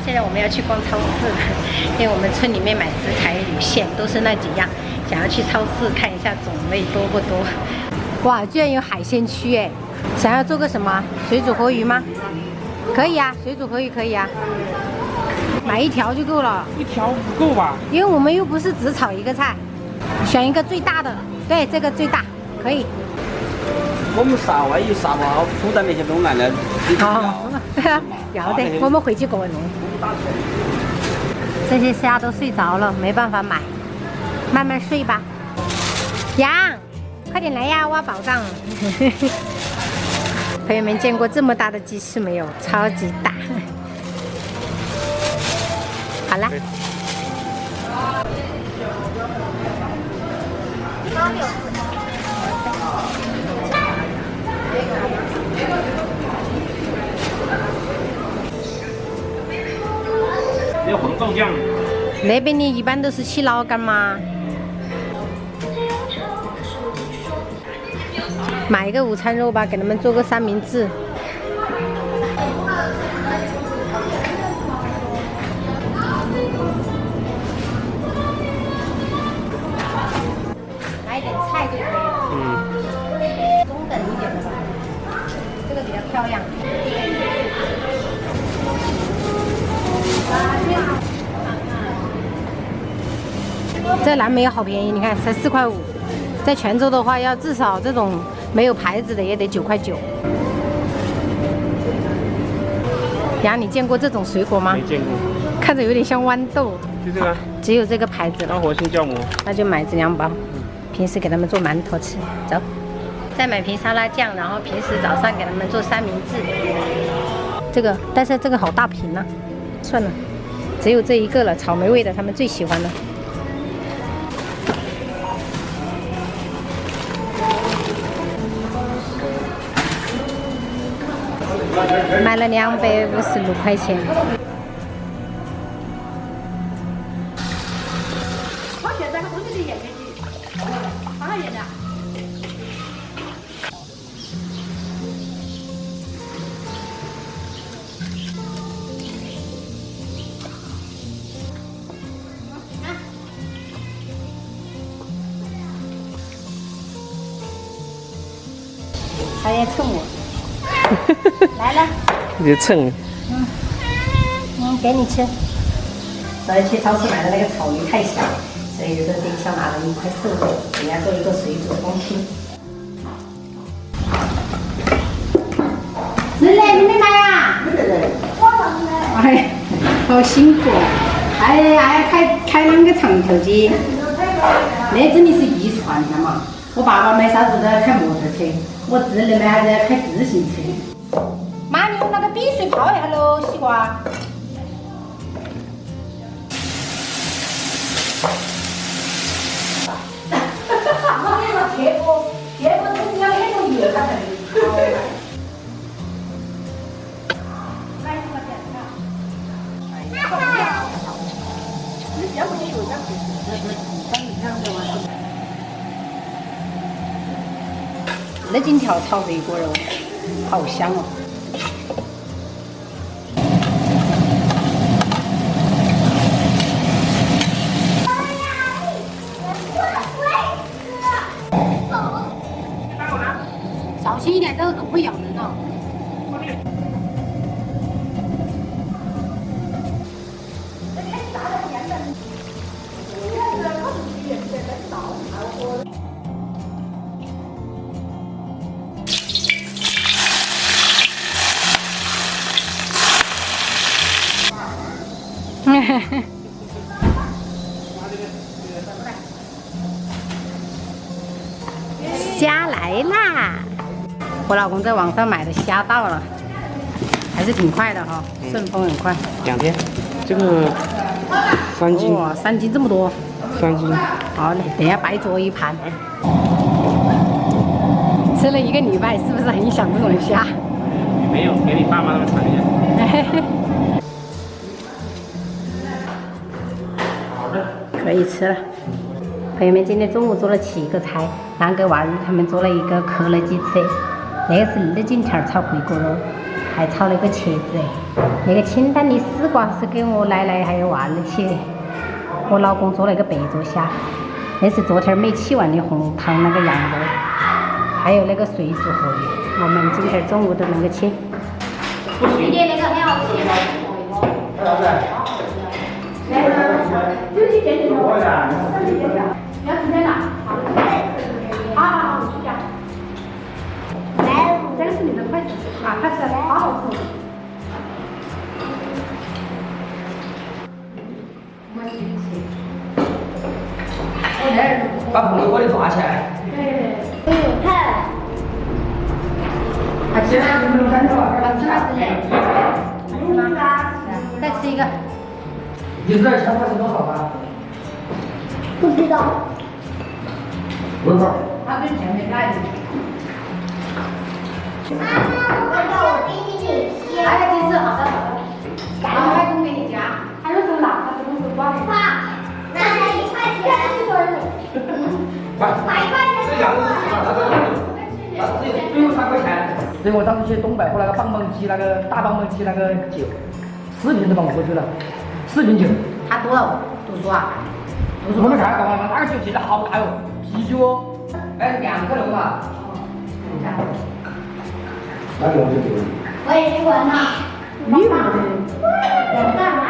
现在我们要去逛超市了，因为我们村里面买食材有限，都是那几样，想要去超市看一下种类多不多。哇，居然有海鲜区哎！想要做个什么？水煮活鱼吗？可以啊，水煮活鱼可以啊。买一条就够了。一条不够吧？因为我们又不是只炒一个菜，选一个最大的。对，这个最大，可以。我们杀完又杀不好，铺在那些东南的。哦，要得，我们回去给我弄。这些虾都睡着了，没办法买，慢慢睡吧。羊，快点来呀，挖宝藏！朋友们见过这么大的鸡翅没有？超级大。好了。要红豆酱。那边你一般都是起老干吗？买一个午餐肉吧，给他们做个三明治。来一点菜就可以了。中等一点的吧，这个比较漂亮。这蓝莓好便宜，你看才4块5，在泉州的话要至少这种没有牌子的也得9块9。呀，你见过这种水果吗？没见过，看着有点像豌豆。就这个。只有这个牌子了。高活性酵母。那就买这2包，平时给他们做馒头吃。走，再买瓶沙拉酱，然后平时早上给他们做三明治。这个，但是这个好大瓶啊，算了，只有这一个了，草莓味的他们最喜欢的。买了256块钱。还要蹭我。来了。你就蹭。给你吃。所以去超市买的那个草鱼太小，所以说丁香拿了1块4，人家做一个水煮风心。人来，你没买啊？没得。哎，好辛苦，还要开啷个长条街？那真的是遗传的嘛。我爸爸买啥子都要开摩托车，我侄女买啥子要开自行车。妈，你用那个冰水泡一下喽，西瓜。我跟你说，贴锅都是要很多油它才能好。来，我点它。你要不你学点那金条炒这一锅肉，好香哦！小心一点，这个狗会咬人的。虾来啦！我老公在网上买的虾到了，还是挺快的哈，顺丰很快。2天，这个3斤。哇，3斤这么多！3斤。好嘞，等下白做一盘。吃了1个礼拜，是不是很想这种虾？没有，给你爸妈他们尝一下。好的。可以吃了。朋友们，今天中午做了7个菜，然后给娃儿他们做了一个可乐鸡翅，那个是二斤条炒回锅肉，还炒了个茄子哎，那个清淡的丝瓜是给我奶奶还有娃儿起的，我老公做了个白灼虾，那是昨天没起完的红汤那个羊肉，还有那个水煮河鱼，我们今天中午都能够吃。今天那个很好吃。有几件的要时间了，好，去讲。这个是你的筷子啊，它是好好吃。把朋友锅里抓起来。好吃吗？好吃吗？再吃一个。你知道香菜是多少吗？不知道。多少？他跟前面来的。我给你还有几次？好的。然后还供给你加，还有什么辣？它是公司包的。那才1块钱。买1块钱。这样子只有3块钱。所以我当时去东北，和那个棒棒鸡，那个大棒棒鸡那个酒，4瓶都帮我喝去了，4瓶酒。他读了读书啊？我没看，干嘛？那个酒记得好大哟，啤酒哦，哎，2克6嘛。那个我就给你。我也去闻了。你闻的？